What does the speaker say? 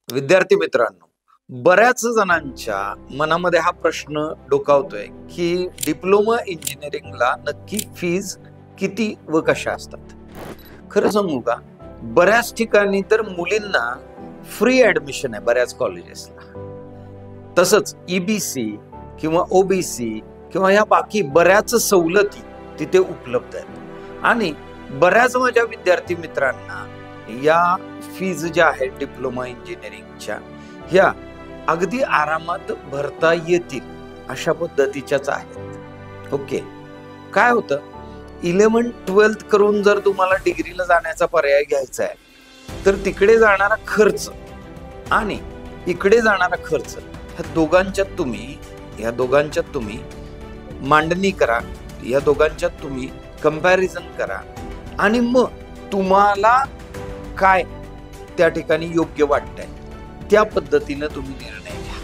विद्यार्थी मित्रांनो, बऱ्याच जणांच्या मनामध्ये हा प्रश्न डोकावतोय की डिप्लोमा इंजिनिअरिंगला नक्की फीज किती व कशा असतात. खरं सांगू का, बऱ्याच ठिकाणी तर मुलींना फ्री ऍडमिशन आहे बऱ्याच कॉलेजेसला. तसंच ईबीसी किंवा ओबीसी किंवा या बाकी बऱ्याच सवलती तिथे उपलब्ध आहेत आणि बऱ्याच माझ्या विद्यार्थी मित्रांना या फीज ज्या आहेत डिप्लोमा इंजिनिअरिंगच्या ह्या अगदी आरामात भरता येतील अशा पद्धतीच्याच आहेत. ओके, काय होतं, 11-12 करून जर तुम्हाला डिग्रीला जाण्याचा पर्याय घ्यायचा आहे तर तिकडे जाणारा खर्च आणि इकडे जाणारा खर्च ह्या दोघांच्यात तुम्ही मांडणी करा, या दोघांच्यात तुम्ही कंपॅरिझन करा आणि मग तुम्हाला काय त्या ठिकाणी योग्य वाटतंय त्या पद्धतीने तुम्ही निर्णय घ्या.